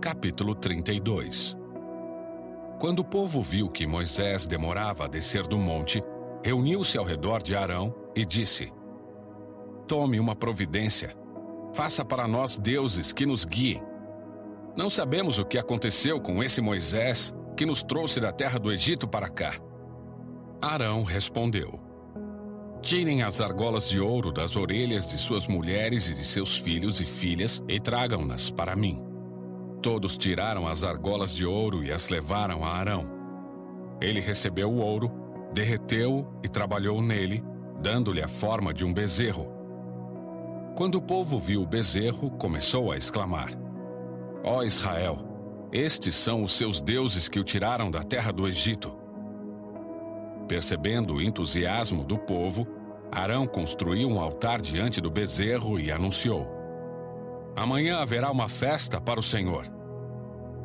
Capítulo 32. Quando o povo viu que Moisés demorava a descer do monte, reuniu-se ao redor de Arão e disse: Tome uma providência. Faça para nós deuses que nos guiem. Não sabemos o que aconteceu com esse Moisés que nos trouxe da terra do Egito para cá. Arão respondeu: Tirem as argolas de ouro das orelhas de suas mulheres e de seus filhos e filhas e tragam-nas para mim. Todos tiraram as argolas de ouro e as levaram a Arão. Ele recebeu o ouro, derreteu-o e trabalhou nele, dando-lhe a forma de um bezerro. Quando o povo viu o bezerro, começou a exclamar: Ó Israel, estes são os seus deuses que o tiraram da terra do Egito. Percebendo o entusiasmo do povo, Arão construiu um altar diante do bezerro e anunciou: Amanhã haverá uma festa para o Senhor.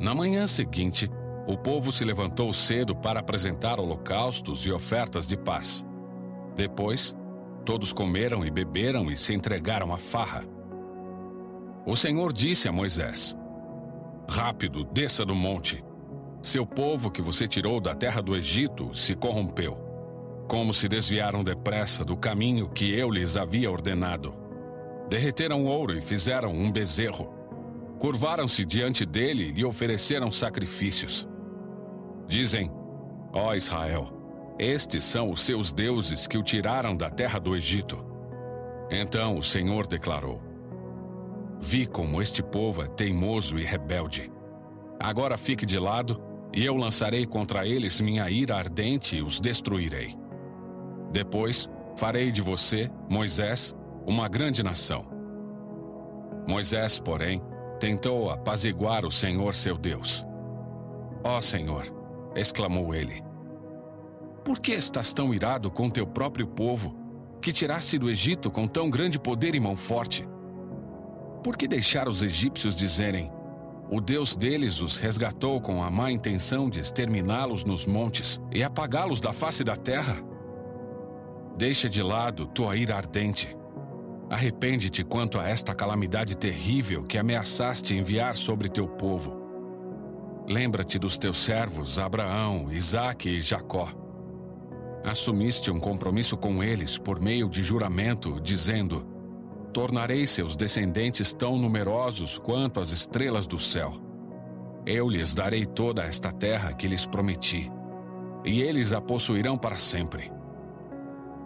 Na manhã seguinte, o povo se levantou cedo para apresentar holocaustos e ofertas de paz. Depois, todos comeram e beberam e se entregaram à farra. O Senhor disse a Moisés: Rápido, desça do monte. Seu povo que você tirou da terra do Egito se corrompeu. Como se desviaram depressa do caminho que eu lhes havia ordenado. Derreteram ouro e fizeram um bezerro. Curvaram-se diante dele e lhe ofereceram sacrifícios. Dizem: Ó Israel, estes são os seus deuses que o tiraram da terra do Egito. Então o Senhor declarou: Vi como este povo é teimoso e rebelde. Agora fique de lado, e eu lançarei contra eles minha ira ardente e os destruirei. Depois, farei de você, Moisés, uma grande nação. Moisés, porém, tentou apaziguar o Senhor seu Deus. Ó Senhor, exclamou ele, por que estás tão irado com teu próprio povo, que tiraste do Egito com tão grande poder e mão forte? Por que deixar os egípcios dizerem: o Deus deles os resgatou com a má intenção de exterminá-los nos montes e apagá-los da face da terra? Deixa de lado tua ira ardente. Arrepende-te quanto a esta calamidade terrível que ameaçaste enviar sobre teu povo. Lembra-te dos teus servos Abraão, Isaque e Jacó. Assumiste um compromisso com eles por meio de juramento, dizendo: tornarei seus descendentes tão numerosos quanto as estrelas do céu. Eu lhes darei toda esta terra que lhes prometi, e eles a possuirão para sempre.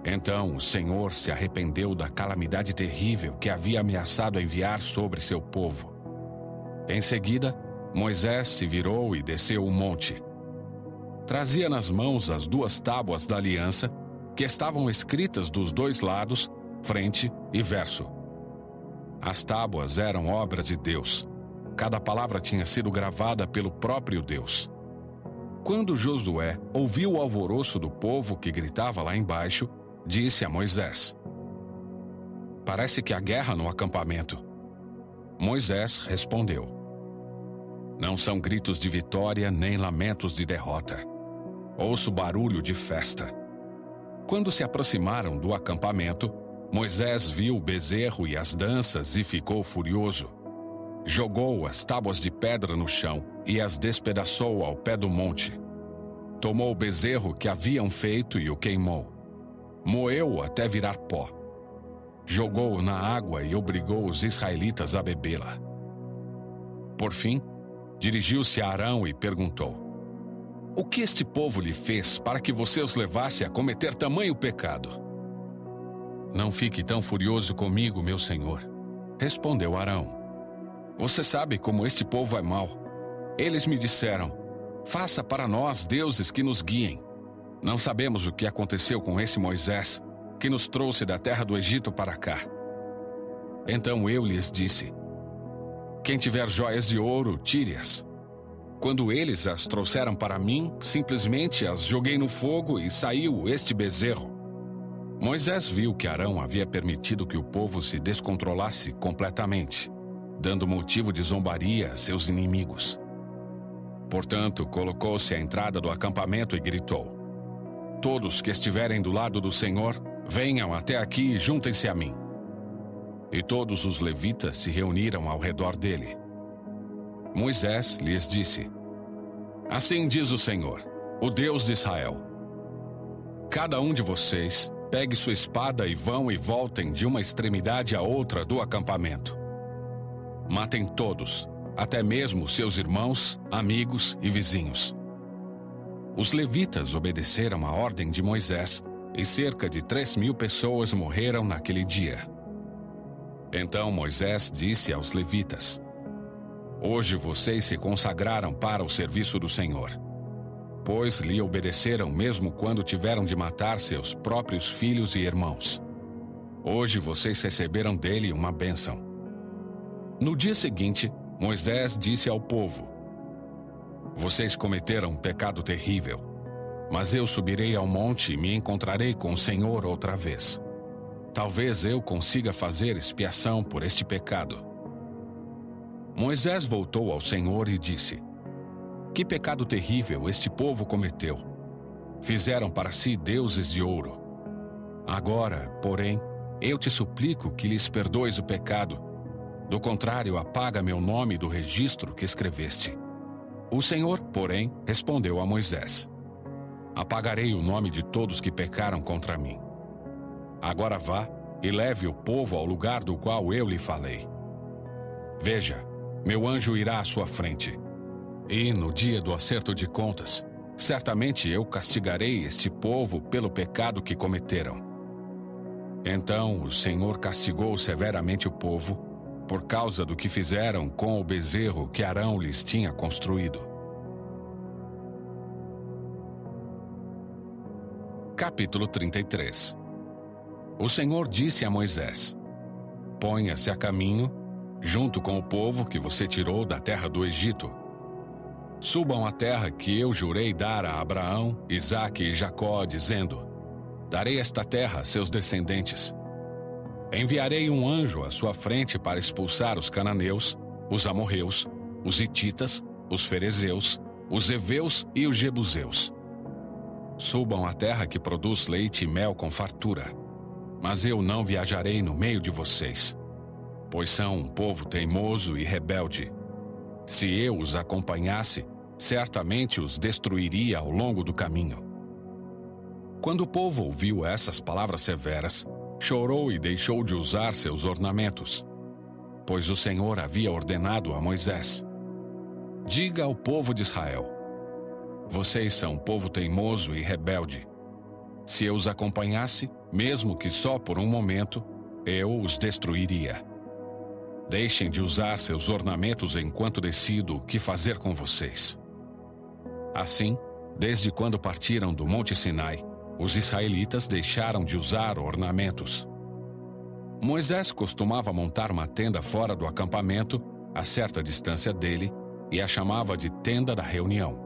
Então o Senhor se arrependeu da calamidade terrível que havia ameaçado enviar sobre seu povo. Em seguida, Moisés se virou e desceu o monte. Trazia nas mãos as 2 tábuas da aliança, que estavam escritas dos 2 lados, frente e verso. As tábuas eram obra de Deus. Cada palavra tinha sido gravada pelo próprio Deus. Quando Josué ouviu o alvoroço do povo que gritava lá embaixo, disse a Moisés: parece que há guerra no acampamento. Moisés respondeu: não são gritos de vitória nem lamentos de derrota. Ouço barulho de festa. Quando se aproximaram do acampamento, Moisés viu o bezerro e as danças e ficou furioso. Jogou as tábuas de pedra no chão e as despedaçou ao pé do monte. Tomou o bezerro que haviam feito e o queimou. Moeu-o até virar pó. Jogou-o na água e obrigou os israelitas a bebê-la. Por fim, dirigiu-se a Arão e perguntou: o que este povo lhe fez para que você os levasse a cometer tamanho pecado? Não fique tão furioso comigo, meu senhor, respondeu Arão. Você sabe como este povo é mau. Eles me disseram: faça para nós deuses que nos guiem. Não sabemos o que aconteceu com esse Moisés, que nos trouxe da terra do Egito para cá. Então eu lhes disse: quem tiver joias de ouro, tire-as. Quando eles as trouxeram para mim, simplesmente as joguei no fogo e saiu este bezerro. Moisés viu que Arão havia permitido que o povo se descontrolasse completamente, dando motivo de zombaria a seus inimigos. Portanto, colocou-se à entrada do acampamento e gritou: todos que estiverem do lado do Senhor, venham até aqui e juntem-se a mim. E todos os levitas se reuniram ao redor dele. Moisés lhes disse: Assim diz o Senhor, o Deus de Israel: Cada um de vocês pegue sua espada e vão e voltem de uma extremidade à outra do acampamento. Matem todos, até mesmo seus irmãos, amigos e vizinhos. Os levitas obedeceram à ordem de Moisés e cerca de 3.000 pessoas morreram naquele dia. Então Moisés disse aos levitas: Hoje vocês se consagraram para o serviço do Senhor, pois lhe obedeceram mesmo quando tiveram de matar seus próprios filhos e irmãos. Hoje vocês receberam dele uma bênção. No dia seguinte, Moisés disse ao povo: Vocês cometeram um pecado terrível, mas eu subirei ao monte e me encontrarei com o Senhor outra vez. Talvez eu consiga fazer expiação por este pecado. Moisés voltou ao Senhor e disse: Que pecado terrível este povo cometeu! Fizeram para si deuses de ouro. Agora, porém, eu te suplico que lhes perdoes o pecado. Do contrário, apaga meu nome do registro que escreveste. O Senhor, porém, respondeu a Moisés: Apagarei o nome de todos que pecaram contra mim. Agora vá e leve o povo ao lugar do qual eu lhe falei. Veja, meu anjo irá à sua frente. E, no dia do acerto de contas, certamente eu castigarei este povo pelo pecado que cometeram. Então o Senhor castigou severamente o povo, por causa do que fizeram com o bezerro que Arão lhes tinha construído. Capítulo 33. O Senhor disse a Moisés: Ponha-se a caminho, junto com o povo que você tirou da terra do Egito. Subam à terra que eu jurei dar a Abraão, Isaque e Jacó, dizendo: Darei esta terra a seus descendentes. Enviarei um anjo à sua frente para expulsar os cananeus, os amorreus, os hititas, os ferezeus, os heveus e os jebuseus. Subam à terra que produz leite e mel com fartura. Mas eu não viajarei no meio de vocês, pois são um povo teimoso e rebelde. Se eu os acompanhasse, certamente os destruiria ao longo do caminho. Quando o povo ouviu essas palavras severas, chorou e deixou de usar seus ornamentos, pois o Senhor havia ordenado a Moisés: Diga ao povo de Israel: Vocês são um povo teimoso e rebelde. Se eu os acompanhasse, mesmo que só por um momento, eu os destruiria. Deixem de usar seus ornamentos enquanto decido o que fazer com vocês. Assim, desde quando partiram do Monte Sinai, os israelitas deixaram de usar ornamentos. Moisés costumava montar uma tenda fora do acampamento, a certa distância dele, e a chamava de tenda da reunião.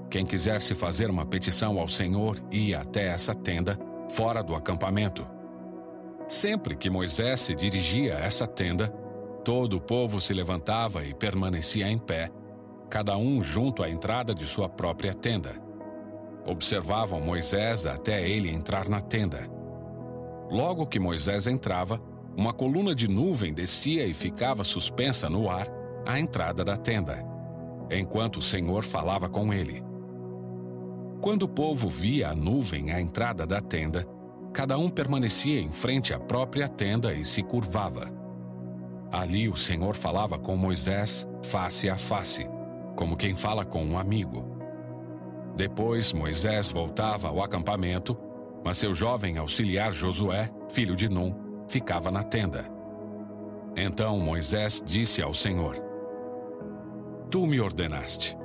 Quem quisesse fazer uma petição ao Senhor ia até essa tenda, fora do acampamento. Sempre que Moisés se dirigia a essa tenda, todo o povo se levantava e permanecia em pé, cada um junto à entrada de sua própria tenda. Observavam Moisés até ele entrar na tenda. Logo que Moisés entrava, uma coluna de nuvem descia e ficava suspensa no ar à entrada da tenda, enquanto o Senhor falava com ele. Quando o povo via a nuvem à entrada da tenda, cada um permanecia em frente à própria tenda e se curvava. Ali o Senhor falava com Moisés face a face, como quem fala com um amigo. Depois Moisés voltava ao acampamento, mas seu jovem auxiliar Josué, filho de Num, ficava na tenda. Então Moisés disse ao Senhor: Tu me ordenaste,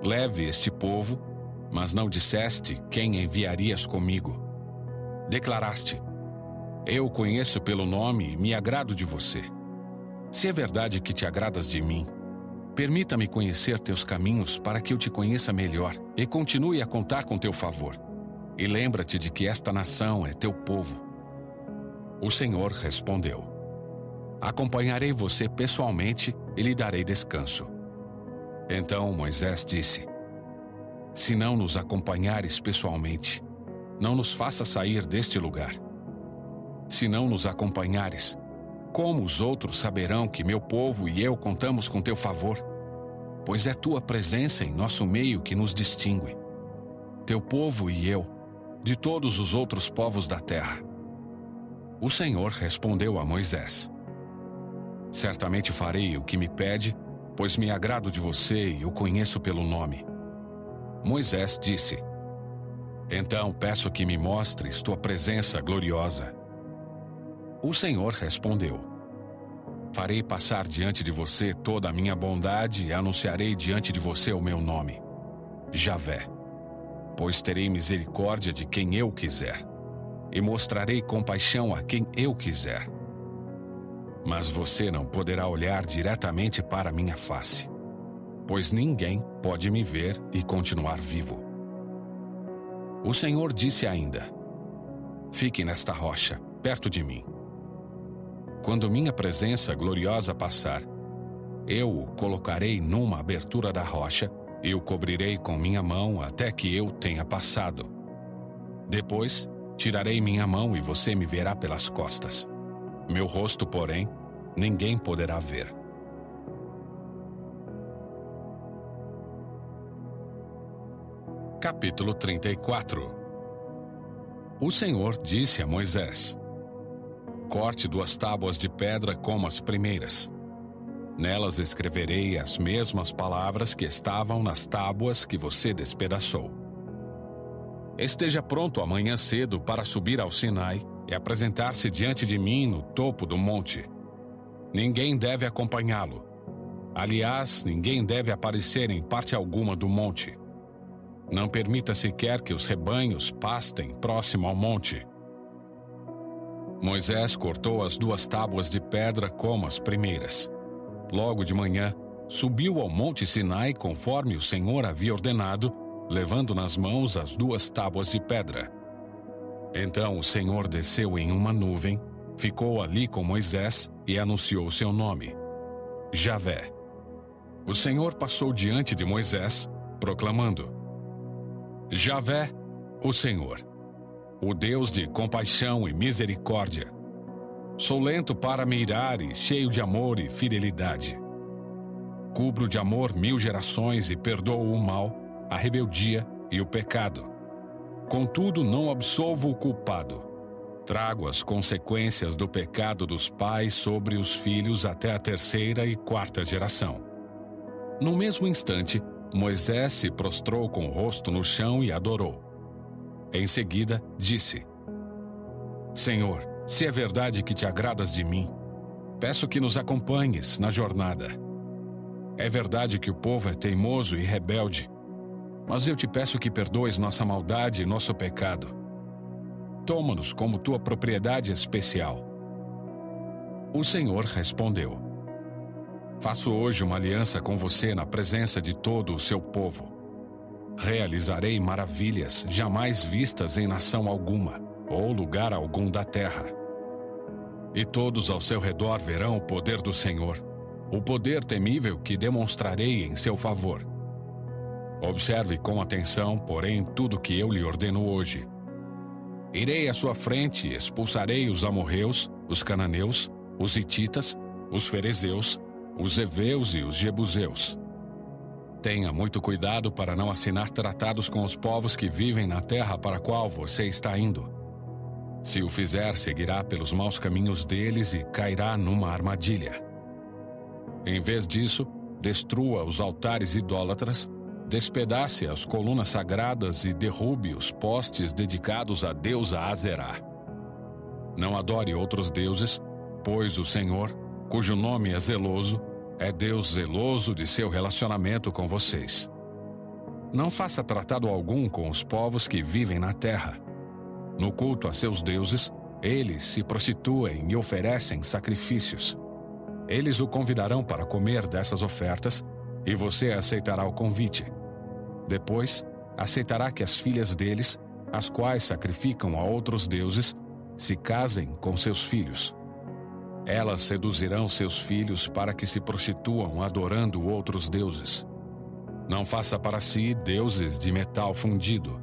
leve este povo, mas não disseste quem enviarias comigo. Declaraste: Eu o conheço pelo nome e me agrado de você. Se é verdade que te agradas de mim, permita-me conhecer teus caminhos para que eu te conheça melhor e continue a contar com teu favor. E lembra-te de que esta nação é teu povo. O Senhor respondeu: Acompanharei você pessoalmente e lhe darei descanso. Então Moisés disse: Se não nos acompanhares pessoalmente, não nos faça sair deste lugar. Se não nos acompanhares, como os outros saberão que meu povo e eu contamos com teu favor? pois é tua presença em nosso meio que nos distingue. Teu povo e eu, de todos os outros povos da terra. O Senhor respondeu a Moisés: Certamente farei o que me pede, pois me agrado de você e o conheço pelo nome. Moisés disse: Então peço que me mostres tua presença gloriosa. O Senhor respondeu: Farei passar diante de você toda a minha bondade e anunciarei diante de você o meu nome, Javé. Pois terei misericórdia de quem eu quiser, e mostrarei compaixão a quem eu quiser. Mas você não poderá olhar diretamente para minha face, pois ninguém pode me ver e continuar vivo. O Senhor disse ainda: Fique nesta rocha, perto de mim. Quando minha presença gloriosa passar, eu o colocarei numa abertura da rocha e o cobrirei com minha mão até que eu tenha passado. Depois, tirarei minha mão e você me verá pelas costas. Meu rosto, porém, ninguém poderá ver. Capítulo 34. O Senhor disse a Moisés: Corte 2 tábuas de pedra como as primeiras. Nelas escreverei as mesmas palavras que estavam nas tábuas que você despedaçou. Esteja pronto amanhã cedo para subir ao Sinai e apresentar-se diante de mim no topo do monte. Ninguém deve acompanhá-lo. Aliás, ninguém deve aparecer em parte alguma do monte. Não permita sequer que os rebanhos pastem próximo ao monte. Moisés cortou as 2 tábuas de pedra como as primeiras. Logo de manhã, subiu ao monte Sinai conforme o Senhor havia ordenado, levando nas mãos as 2 tábuas de pedra. Então o Senhor desceu em uma nuvem, ficou ali com Moisés e anunciou seu nome, Javé. O Senhor passou diante de Moisés, proclamando: Javé, o Senhor, o Deus de compaixão e misericórdia. Sou lento para me irar e cheio de amor e fidelidade. Cubro de amor 1000 gerações e perdoo o mal, a rebeldia e o pecado. Contudo, não absolvo o culpado. Trago as consequências do pecado dos pais sobre os filhos até a 3ª e 4ª geração. No mesmo instante, Moisés se prostrou com o rosto no chão e adorou. Em seguida, disse: Senhor, se é verdade que te agradas de mim, peço que nos acompanhes na jornada. É verdade que o povo é teimoso e rebelde, mas eu te peço que perdoes nossa maldade e nosso pecado. Toma-nos como tua propriedade especial. O Senhor respondeu: Faço hoje uma aliança com você na presença de todo o seu povo. Realizarei maravilhas jamais vistas em nação alguma, ou lugar algum da terra. E todos ao seu redor verão o poder do Senhor, o poder temível que demonstrarei em seu favor. Observe com atenção, porém, tudo que eu lhe ordeno hoje. Irei à sua frente e expulsarei os amorreus, os cananeus, os hititas, os ferezeus, os heveus e os jebuseus. Tenha muito cuidado para não assinar tratados com os povos que vivem na terra para a qual você está indo. Se o fizer, seguirá pelos maus caminhos deles e cairá numa armadilha. Em vez disso, destrua os altares idólatras, despedace as colunas sagradas e derrube os postes dedicados à deusa Azerá. Não adore outros deuses, pois o Senhor, cujo nome é zeloso, é Deus zeloso de seu relacionamento com vocês. Não faça tratado algum com os povos que vivem na terra. No culto a seus deuses, eles se prostituem e oferecem sacrifícios. Eles o convidarão para comer dessas ofertas e você aceitará o convite. Depois, aceitará que as filhas deles, as quais sacrificam a outros deuses, se casem com seus filhos. Elas seduzirão seus filhos para que se prostituam adorando outros deuses. Não faça para si deuses de metal fundido.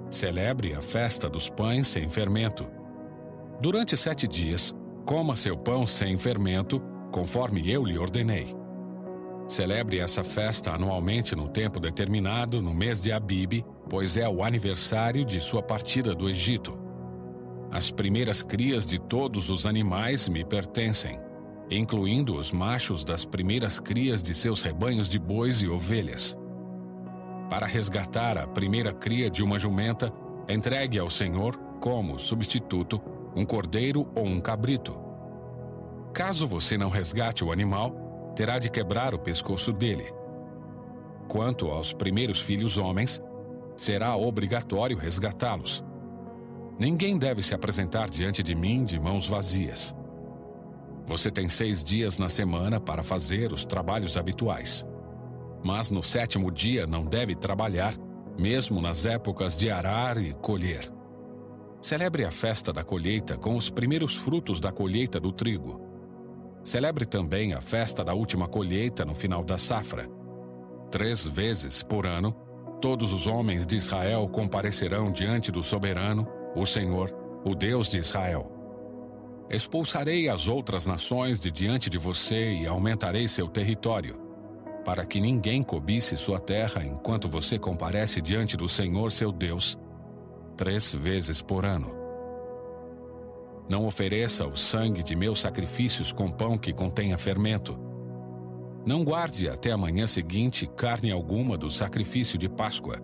Celebre a festa dos pães sem fermento. Durante 7 dias, coma seu pão sem fermento, conforme eu lhe ordenei. Celebre essa festa anualmente no tempo determinado, no mês de Abibe, pois é o aniversário de sua partida do Egito. As primeiras crias de todos os animais me pertencem, incluindo os machos das primeiras crias de seus rebanhos de bois e ovelhas. Para resgatar a primeira cria de uma jumenta, entregue ao Senhor, como substituto, um cordeiro ou um cabrito. Caso você não resgate o animal, terá de quebrar o pescoço dele. Quanto aos primeiros filhos homens, será obrigatório resgatá-los. Ninguém deve se apresentar diante de mim de mãos vazias. Você tem 6 dias na semana para fazer os trabalhos habituais. Mas no 7º dia não deve trabalhar, mesmo nas épocas de arar e colher. Celebre a festa da colheita com os primeiros frutos da colheita do trigo. Celebre também a festa da última colheita no final da safra. 3 vezes por ano, todos os homens de Israel comparecerão diante do soberano, o Senhor, o Deus de Israel. Expulsarei as outras nações de diante de você e aumentarei seu território, para que ninguém cobice sua terra enquanto você comparece diante do Senhor seu Deus, 3 vezes por ano. Não ofereça o sangue de meus sacrifícios com pão que contenha fermento. Não guarde até a manhã seguinte carne alguma do sacrifício de Páscoa.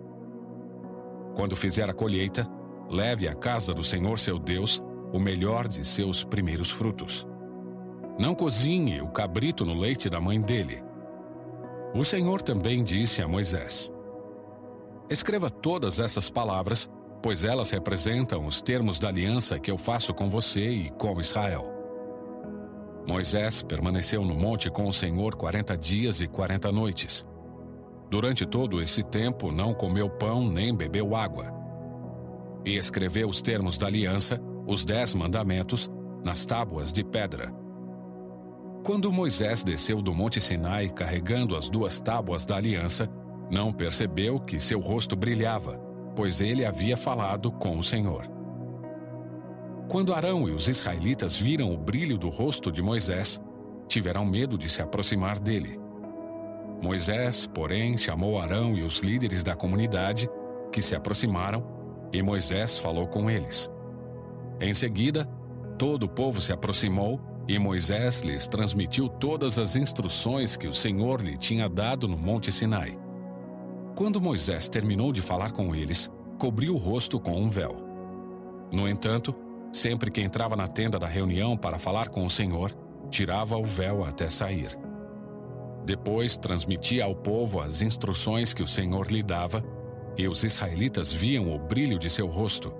Quando fizer a colheita, leve à casa do Senhor seu Deus o melhor de seus primeiros frutos. Não cozinhe o cabrito no leite da mãe dele. O Senhor também disse a Moisés: escreva todas essas palavras, pois elas representam os termos da aliança que eu faço com você e com Israel. Moisés permaneceu no monte com o Senhor 40 dias e 40 noites. Durante todo esse tempo não comeu pão nem bebeu água. E escreveu os termos da aliança, os 10 mandamentos, nas tábuas de pedra. Quando Moisés desceu do monte Sinai carregando as 2 tábuas da aliança, não percebeu que seu rosto brilhava, pois ele havia falado com o Senhor. Quando Arão e os israelitas viram o brilho do rosto de Moisés, tiveram medo de se aproximar dele. Moisés, porém, chamou Arão e os líderes da comunidade, que se aproximaram, e Moisés falou com eles. Em seguida, todo o povo se aproximou, e Moisés lhes transmitiu todas as instruções que o Senhor lhe tinha dado no monte Sinai. Quando Moisés terminou de falar com eles, cobriu o rosto com um véu. No entanto, sempre que entrava na tenda da reunião para falar com o Senhor, tirava o véu até sair. Depois transmitia ao povo as instruções que o Senhor lhe dava, e os israelitas viam o brilho de seu rosto.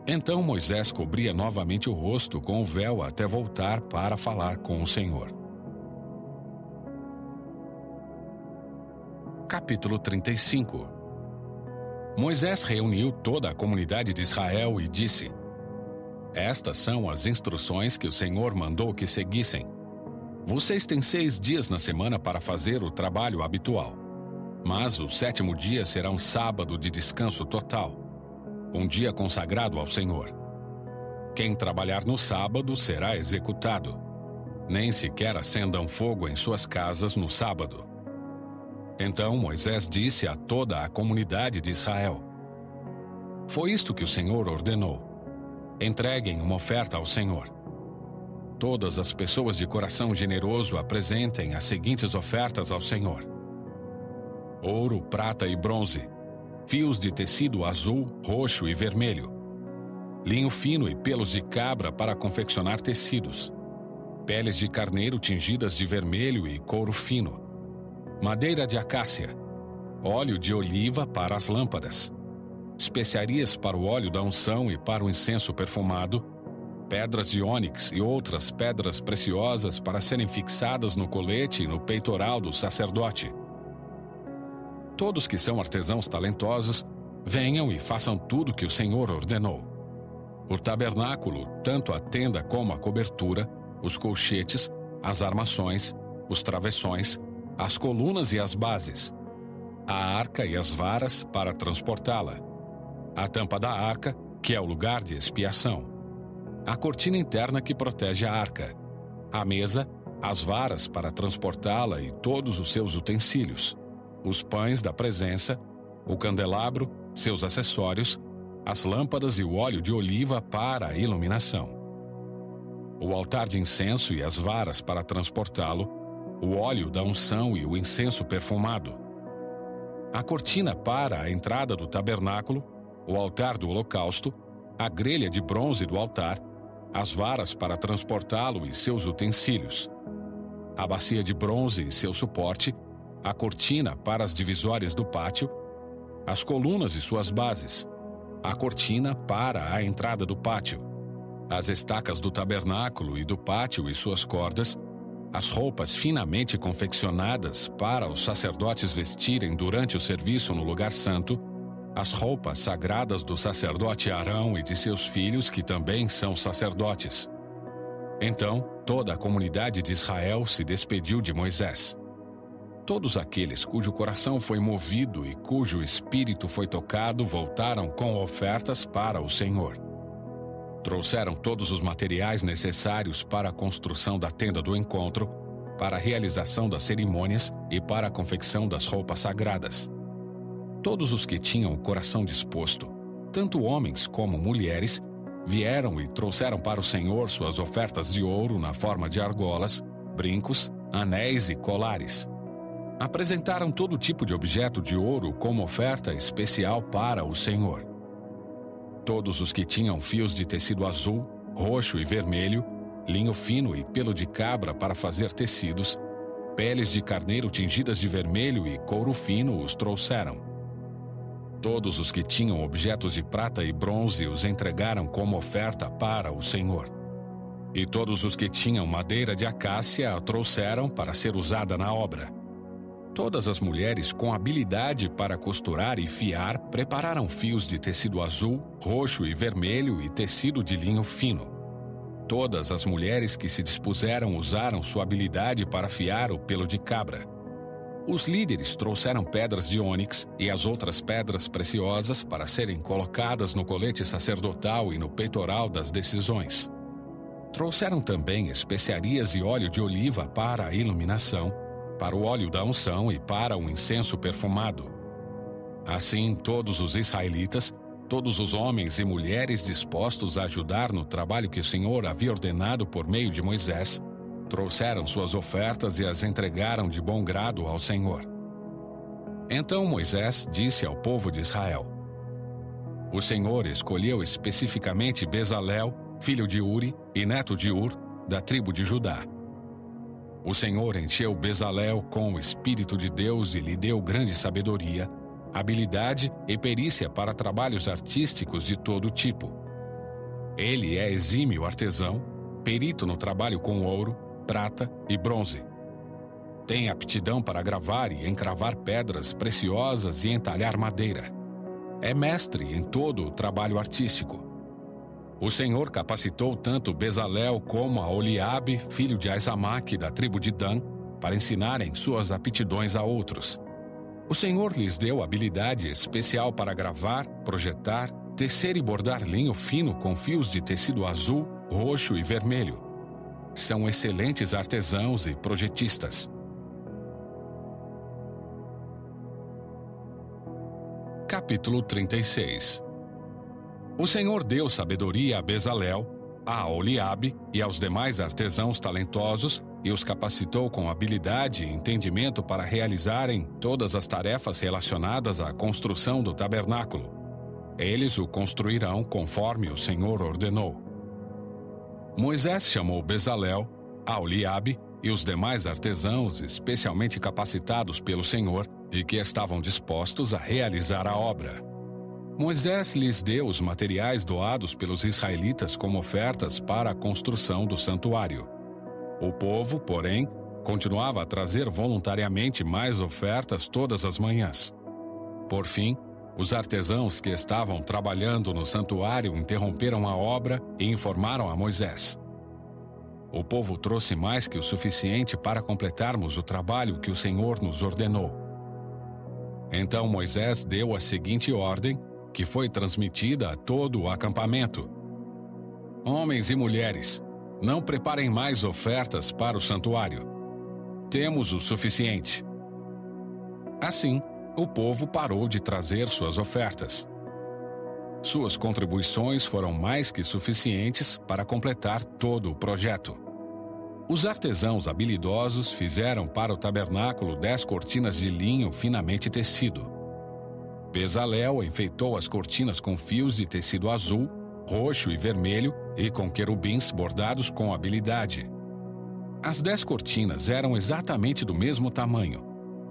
Então Moisés cobria novamente o rosto com o véu até voltar para falar com o Senhor. Capítulo 35. Moisés reuniu toda a comunidade de Israel e disse: estas são as instruções que o Senhor mandou que seguissem. Vocês têm 6 dias na semana para fazer o trabalho habitual, mas o 7º dia será um sábado de descanso total, um dia consagrado ao Senhor. Quem trabalhar no sábado será executado. Nem sequer acendam fogo em suas casas no sábado. Então Moisés disse a toda a comunidade de Israel: foi isto que o Senhor ordenou. Entreguem uma oferta ao Senhor. Todas as pessoas de coração generoso apresentem as seguintes ofertas ao Senhor: ouro, prata e bronze, fios de tecido azul, roxo e vermelho, linho fino e pelos de cabra para confeccionar tecidos, peles de carneiro tingidas de vermelho e couro fino, madeira de acácia, óleo de oliva para as lâmpadas, especiarias para o óleo da unção e para o incenso perfumado, pedras de ônix e outras pedras preciosas para serem fixadas no colete e no peitoral do sacerdote. Todos que são artesãos talentosos, venham e façam tudo que o Senhor ordenou. O tabernáculo, tanto a tenda como a cobertura, os colchetes, as armações, os travessões, as colunas e as bases, a arca e as varas para transportá-la, a tampa da arca, que é o lugar de expiação, a cortina interna que protege a arca, a mesa, as varas para transportá-la e todos os seus utensílios, os pães da presença, o candelabro, seus acessórios, as lâmpadas e o óleo de oliva para a iluminação, o altar de incenso e as varas para transportá-lo, o óleo da unção e o incenso perfumado, a cortina para a entrada do tabernáculo, o altar do holocausto, a grelha de bronze do altar, as varas para transportá-lo e seus utensílios, a bacia de bronze e seu suporte, a cortina para as divisórias do pátio, as colunas e suas bases, a cortina para a entrada do pátio, as estacas do tabernáculo e do pátio e suas cordas, as roupas finamente confeccionadas para os sacerdotes vestirem durante o serviço no lugar santo, as roupas sagradas do sacerdote Arão e de seus filhos, que também são sacerdotes. Então, toda a comunidade de Israel se despediu de Moisés. Todos aqueles cujo coração foi movido e cujo espírito foi tocado voltaram com ofertas para o Senhor. Trouxeram todos os materiais necessários para a construção da tenda do encontro, para a realização das cerimônias e para a confecção das roupas sagradas. Todos os que tinham o coração disposto, tanto homens como mulheres, vieram e trouxeram para o Senhor suas ofertas de ouro na forma de argolas, brincos, anéis e colares. Apresentaram todo tipo de objeto de ouro como oferta especial para o Senhor. Todos os que tinham fios de tecido azul, roxo e vermelho, linho fino e pelo de cabra para fazer tecidos, peles de carneiro tingidas de vermelho e couro fino os trouxeram. Todos os que tinham objetos de prata e bronze os entregaram como oferta para o Senhor. E todos os que tinham madeira de acácia a trouxeram para ser usada na obra. Todas as mulheres com habilidade para costurar e fiar prepararam fios de tecido azul, roxo e vermelho e tecido de linho fino. Todas as mulheres que se dispuseram usaram sua habilidade para fiar o pelo de cabra. Os líderes trouxeram pedras de ônix e as outras pedras preciosas para serem colocadas no colete sacerdotal e no peitoral das decisões. Trouxeram também especiarias e óleo de oliva para a iluminação, para o óleo da unção e para o incenso perfumado. Assim, todos os israelitas, todos os homens e mulheres dispostos a ajudar no trabalho que o Senhor havia ordenado por meio de Moisés, trouxeram suas ofertas e as entregaram de bom grado ao Senhor. Então Moisés disse ao povo de Israel: O Senhor escolheu especificamente Bezalel, filho de Uri e neto de Ur, da tribo de Judá. O Senhor encheu Bezalel com o Espírito de Deus e lhe deu grande sabedoria, habilidade e perícia para trabalhos artísticos de todo tipo. Ele é exímio artesão, perito no trabalho com ouro, prata e bronze. Tem aptidão para gravar e encravar pedras preciosas e entalhar madeira. É mestre em todo o trabalho artístico. O Senhor capacitou tanto Bezalel como a Oliabe, filho de Aizamaque, da tribo de Dan, para ensinarem suas aptidões a outros. O Senhor lhes deu habilidade especial para gravar, projetar, tecer e bordar linho fino com fios de tecido azul, roxo e vermelho. São excelentes artesãos e projetistas. Capítulo 36. O Senhor deu sabedoria a Bezalel, a Oliabe e aos demais artesãos talentosos e os capacitou com habilidade e entendimento para realizarem todas as tarefas relacionadas à construção do tabernáculo. Eles o construirão conforme o Senhor ordenou. Moisés chamou Bezalel, a Oliabe e os demais artesãos especialmente capacitados pelo Senhor e que estavam dispostos a realizar a obra. Moisés lhes deu os materiais doados pelos israelitas como ofertas para a construção do santuário. O povo, porém, continuava a trazer voluntariamente mais ofertas todas as manhãs. Por fim, os artesãos que estavam trabalhando no santuário interromperam a obra e informaram a Moisés: O povo trouxe mais que o suficiente para completarmos o trabalho que o Senhor nos ordenou. Então Moisés deu a seguinte ordem, que foi transmitida a todo o acampamento: Homens e mulheres, Não preparem mais ofertas para o santuário. Temos o suficiente. Assim, o povo parou de trazer suas ofertas. Suas contribuições foram mais que suficientes para completar todo o projeto. Os artesãos habilidosos fizeram para o tabernáculo 10 cortinas de linho finamente tecido. Bezalel enfeitou as cortinas com fios de tecido azul, roxo e vermelho e com querubins bordados com habilidade. As 10 cortinas eram exatamente do mesmo tamanho,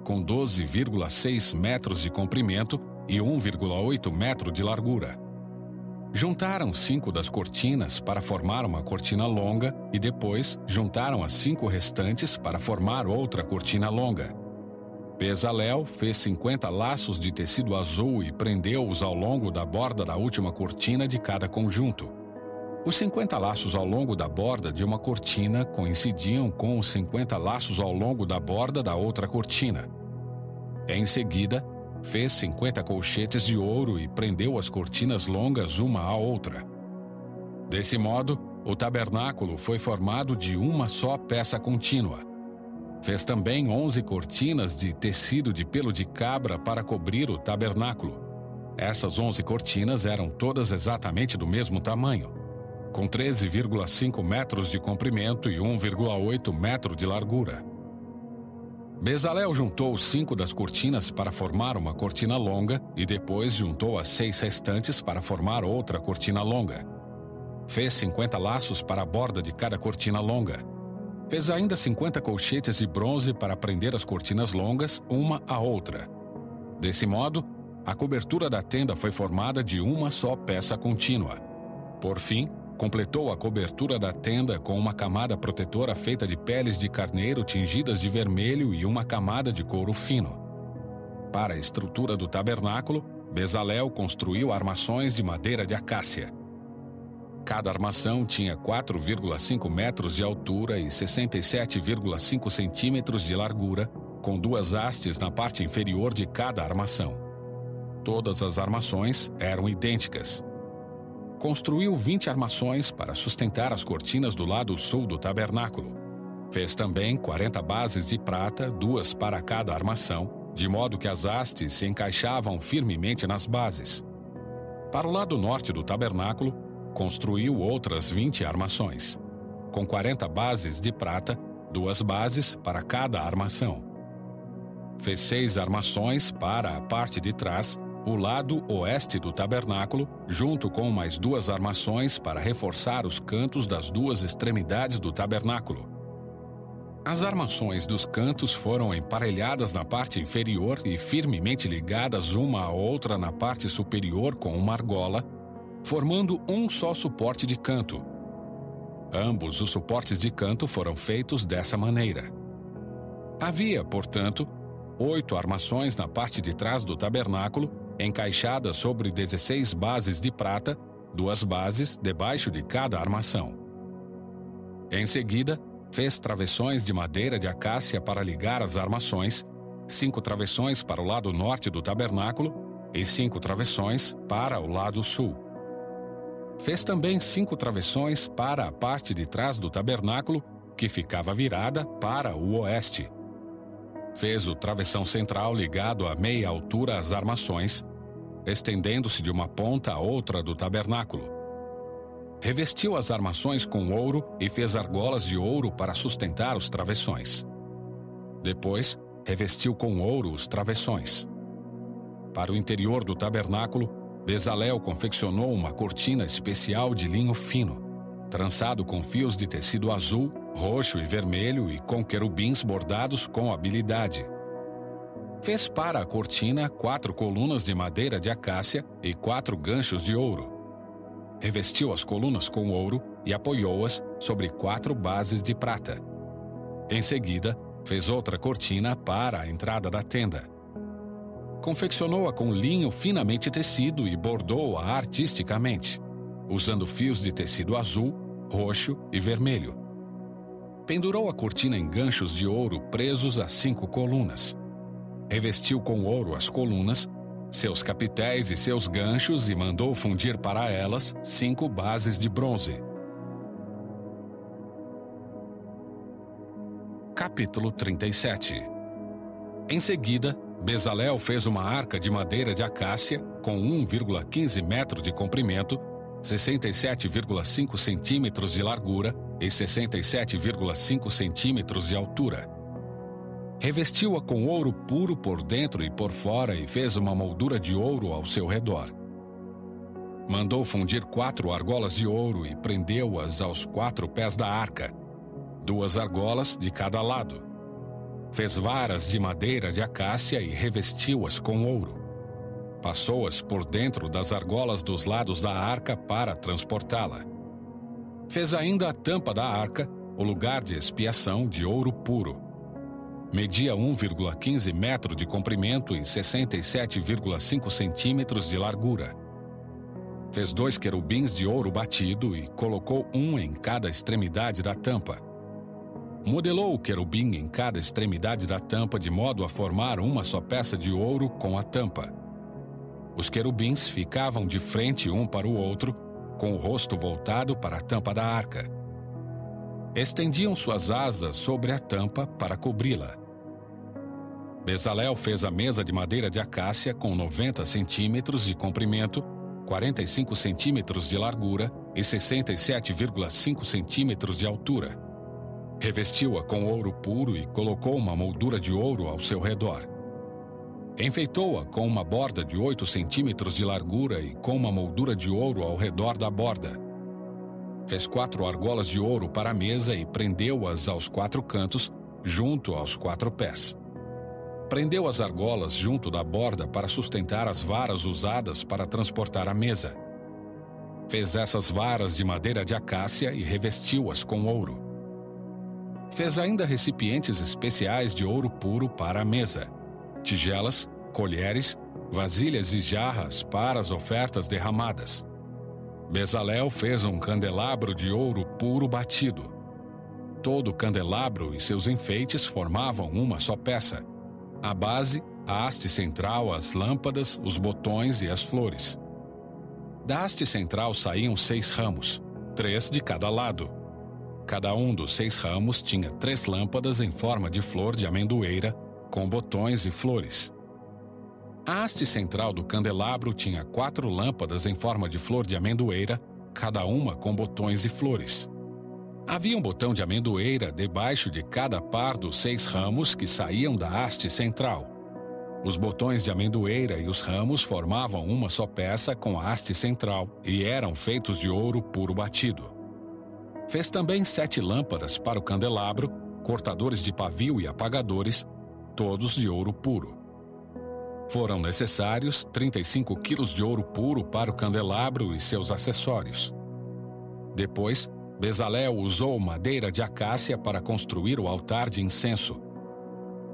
com 12,6 metros de comprimento e 1,8 metro de largura. Juntaram 5 das cortinas para formar uma cortina longa e depois juntaram as 5 restantes para formar outra cortina longa. Bezalel fez 50 laços de tecido azul e prendeu-os ao longo da borda da última cortina de cada conjunto. Os 50 laços ao longo da borda de uma cortina coincidiam com os 50 laços ao longo da borda da outra cortina. Em seguida, fez 50 colchetes de ouro e prendeu as cortinas longas uma à outra. Desse modo, o tabernáculo foi formado de uma só peça contínua. Fez também 11 cortinas de tecido de pelo de cabra para cobrir o tabernáculo. Essas 11 cortinas eram todas exatamente do mesmo tamanho, com 13,5 metros de comprimento e 1,8 metro de largura. Bezalel juntou 5 das cortinas para formar uma cortina longa e depois juntou as 6 restantes para formar outra cortina longa. Fez 50 laços para a borda de cada cortina longa. Fez ainda 50 colchetes de bronze para prender as cortinas longas uma à outra. Desse modo, a cobertura da tenda foi formada de uma só peça contínua. Por fim, completou a cobertura da tenda com uma camada protetora feita de peles de carneiro tingidas de vermelho e uma camada de couro fino. Para a estrutura do tabernáculo, Bezalel construiu armações de madeira de acácia. Cada armação tinha 4,5 metros de altura e 67,5 centímetros de largura, com 2 hastes na parte inferior de cada armação. Todas as armações eram idênticas. Construiu 20 armações para sustentar as cortinas do lado sul do tabernáculo. Fez também 40 bases de prata, 2 para cada armação, de modo que as hastes se encaixavam firmemente nas bases. Para o lado norte do tabernáculo, construiu outras 20 armações, com 40 bases de prata, 2 bases para cada armação. Fez 6 armações para a parte de trás, o lado oeste do tabernáculo, junto com mais 2 armações para reforçar os cantos das 2 extremidades do tabernáculo. As armações dos cantos foram emparelhadas na parte inferior e firmemente ligadas uma à outra na parte superior com uma argola, formando um só suporte de canto. Ambos os suportes de canto foram feitos dessa maneira. Havia, portanto, 8 armações na parte de trás do tabernáculo, encaixadas sobre 16 bases de prata, 2 bases debaixo de cada armação. Em seguida, fez travessões de madeira de acácia para ligar as armações, 5 travessões para o lado norte do tabernáculo e 5 travessões para o lado sul. Fez também 5 travessões para a parte de trás do tabernáculo, que ficava virada para o oeste. Fez o travessão central ligado a meia altura às armações, estendendo-se de uma ponta a outra do tabernáculo. Revestiu as armações com ouro e fez argolas de ouro para sustentar os travessões. Depois, revestiu com ouro os travessões. Para o interior do tabernáculo, Bezalel confeccionou uma cortina especial de linho fino, trançado com fios de tecido azul, roxo e vermelho e com querubins bordados com habilidade. Fez para a cortina 4 colunas de madeira de acácia e 4 ganchos de ouro. Revestiu as colunas com ouro e apoiou-as sobre 4 bases de prata. Em seguida, fez outra cortina para a entrada da tenda. Confeccionou-a com linho finamente tecido e bordou-a artisticamente, usando fios de tecido azul, roxo e vermelho. Pendurou a cortina em ganchos de ouro presos a 5 colunas. Revestiu com ouro as colunas, seus capitéis e seus ganchos e mandou fundir para elas 5 bases de bronze. Capítulo 37. Em seguida, Bezalel fez uma arca de madeira de acácia com 1,15 metro de comprimento, 67,5 centímetros de largura e 67,5 centímetros de altura. Revestiu-a com ouro puro por dentro e por fora e fez uma moldura de ouro ao seu redor. Mandou fundir 4 argolas de ouro e prendeu-as aos 4 pés da arca, 2 argolas de cada lado. Fez varas de madeira de acácia e revestiu-as com ouro. Passou-as por dentro das argolas dos lados da arca para transportá-la. Fez ainda a tampa da arca, o lugar de expiação, de ouro puro. Media 1,15 metro de comprimento e 67,5 centímetros de largura. Fez 2 querubins de ouro batido e colocou um em cada extremidade da tampa. Modelou o querubim em cada extremidade da tampa de modo a formar uma só peça de ouro com a tampa. Os querubins ficavam de frente um para o outro, com o rosto voltado para a tampa da arca. Estendiam suas asas sobre a tampa para cobri-la. Bezalel fez a mesa de madeira de acácia com 90 centímetros de comprimento, 45 centímetros de largura e 67,5 centímetros de altura. Revestiu-a com ouro puro e colocou uma moldura de ouro ao seu redor. Enfeitou-a com uma borda de 8 centímetros de largura e com uma moldura de ouro ao redor da borda. Fez 4 argolas de ouro para a mesa e prendeu-as aos 4 cantos, junto aos 4 pés. Prendeu as argolas junto da borda para sustentar as varas usadas para transportar a mesa. Fez essas varas de madeira de acácia e revestiu-as com ouro. Fez ainda recipientes especiais de ouro puro para a mesa, tigelas, colheres, vasilhas e jarras para as ofertas derramadas. Bezalel fez um candelabro de ouro puro batido. Todo o candelabro e seus enfeites formavam uma só peça. A base, a haste central, as lâmpadas, os botões e as flores. Da haste central saíam 6 ramos, 3 de cada lado. Cada um dos 6 ramos tinha 3 lâmpadas em forma de flor de amendoeira, com botões e flores. A haste central do candelabro tinha 4 lâmpadas em forma de flor de amendoeira, cada uma com botões e flores. Havia um botão de amendoeira debaixo de cada par dos 6 ramos que saíam da haste central. Os botões de amendoeira e os ramos formavam uma só peça com a haste central e eram feitos de ouro puro batido. Fez também 7 lâmpadas para o candelabro, cortadores de pavio e apagadores, todos de ouro puro. Foram necessários 35 quilos de ouro puro para o candelabro e seus acessórios. Depois, Bezalel usou madeira de acácia para construir o altar de incenso.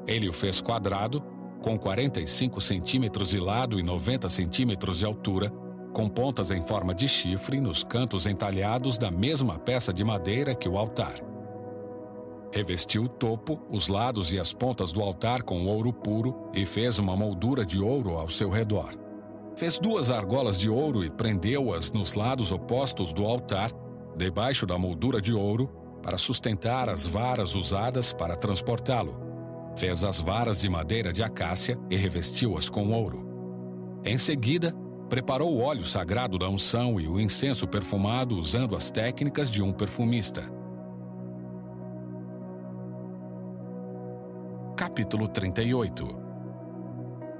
Ele o fez quadrado, com 45 centímetros de lado e 90 centímetros de altura, com pontas em forma de chifre nos cantos entalhados da mesma peça de madeira que o altar. Revestiu o topo, os lados e as pontas do altar com ouro puro e fez uma moldura de ouro ao seu redor. Fez 2 argolas de ouro e prendeu-as nos lados opostos do altar, debaixo da moldura de ouro, para sustentar as varas usadas para transportá-lo. Fez as varas de madeira de acácia e revestiu-as com ouro. Em seguida, preparou o óleo sagrado da unção e o incenso perfumado usando as técnicas de um perfumista. Capítulo 38.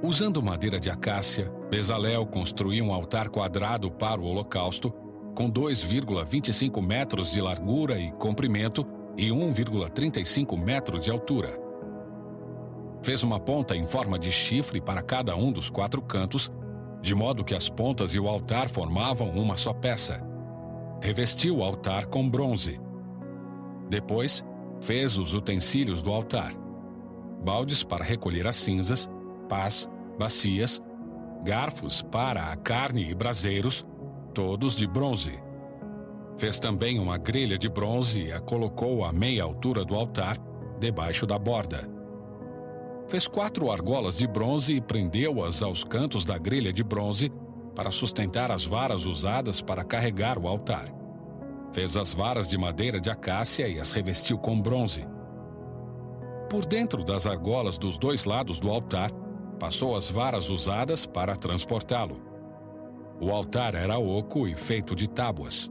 Usando madeira de acácia, Bezalel construiu um altar quadrado para o holocausto, com 2,25 metros de largura e comprimento e 1,35 metro de altura. Fez uma ponta em forma de chifre para cada um dos 4 cantos, de modo que as pontas e o altar formavam uma só peça. Revestiu o altar com bronze. Depois, fez os utensílios do altar: baldes para recolher as cinzas, pás, bacias, garfos para a carne e braseiros, todos de bronze. Fez também uma grelha de bronze e a colocou à meia altura do altar, debaixo da borda. Fez 4 argolas de bronze e prendeu-as aos cantos da grelha de bronze para sustentar as varas usadas para carregar o altar. Fez as varas de madeira de acácia e as revestiu com bronze. por dentro das argolas dos dois lados do altar, passou as varas usadas para transportá-lo. O altar era oco e feito de tábuas.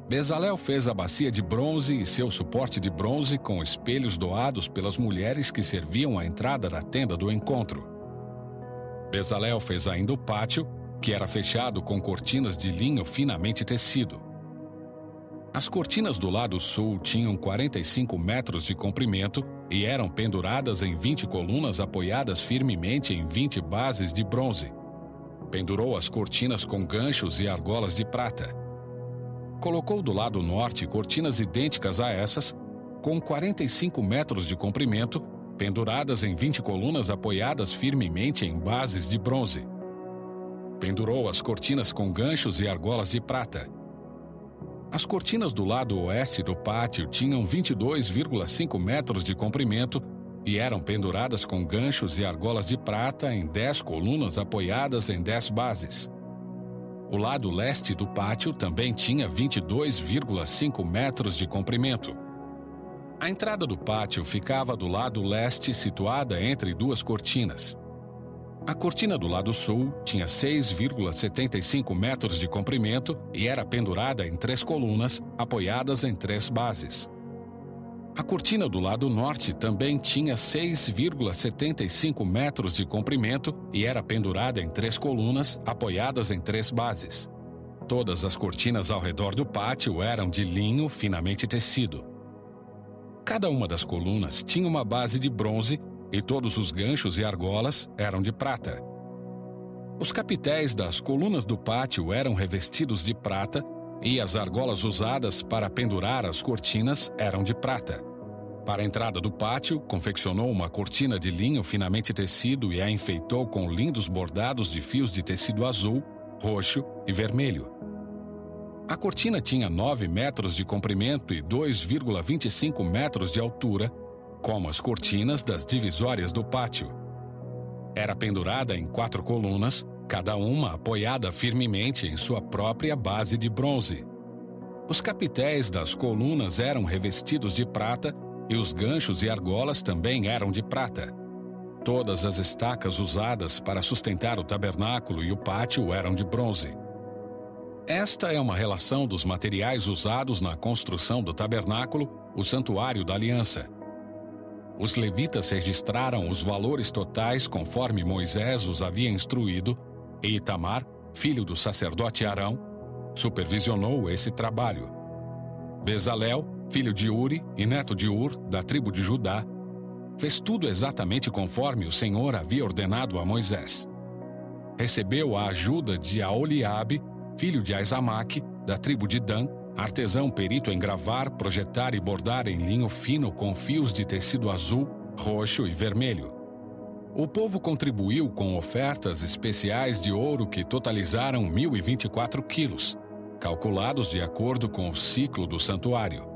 Bezalel fez a bacia de bronze e seu suporte de bronze com espelhos doados pelas mulheres que serviam à entrada da tenda do encontro. Bezalel fez ainda o pátio, que era fechado com cortinas de linho finamente tecido. As cortinas do lado sul tinham 45 metros de comprimento e eram penduradas em 20 colunas apoiadas firmemente em 20 bases de bronze. Pendurou as cortinas com ganchos e argolas de prata. Colocou do lado norte cortinas idênticas a essas, com 45 metros de comprimento, penduradas em 20 colunas apoiadas firmemente em bases de bronze. Pendurou as cortinas com ganchos e argolas de prata. As cortinas do lado oeste do pátio tinham 22,5 metros de comprimento e eram penduradas com ganchos e argolas de prata em 10 colunas apoiadas em 10 bases. O lado leste do pátio também tinha 22,5 metros de comprimento. A entrada do pátio ficava do lado leste, situada entre duas cortinas. A cortina do lado sul tinha 6,75 metros de comprimento e era pendurada em 3 colunas, apoiadas em 3 bases. A cortina do lado norte também tinha 6,75 metros de comprimento e era pendurada em 3 colunas, apoiadas em 3 bases. Todas as cortinas ao redor do pátio eram de linho finamente tecido. Cada uma das colunas tinha uma base de bronze e todos os ganchos e argolas eram de prata. Os capitéis das colunas do pátio eram revestidos de prata e as argolas usadas para pendurar as cortinas eram de prata. Para a entrada do pátio, confeccionou uma cortina de linho finamente tecido e a enfeitou com lindos bordados de fios de tecido azul, roxo e vermelho. A cortina tinha 9 metros de comprimento e 2,25 metros de altura, como as cortinas das divisórias do pátio. Era pendurada em 4 colunas, cada uma apoiada firmemente em sua própria base de bronze. Os capitéis das colunas eram revestidos de prata e os ganchos e argolas também eram de prata. Todas as estacas usadas para sustentar o tabernáculo e o pátio eram de bronze. Esta é uma relação dos materiais usados na construção do tabernáculo, o santuário da aliança. Os levitas registraram os valores totais conforme Moisés os havia instruído, e Itamar, filho do sacerdote Arão, supervisionou esse trabalho. Bezalel, filho de Uri e neto de Ur, da tribo de Judá, fez tudo exatamente conforme o Senhor havia ordenado a Moisés. Recebeu a ajuda de Aholiabe, filho de Aizamaque, da tribo de Dan, artesão perito em gravar, projetar e bordar em linho fino com fios de tecido azul, roxo e vermelho. O povo contribuiu com ofertas especiais de ouro que totalizaram 1.024 quilos, calculados de acordo com o ciclo do santuário.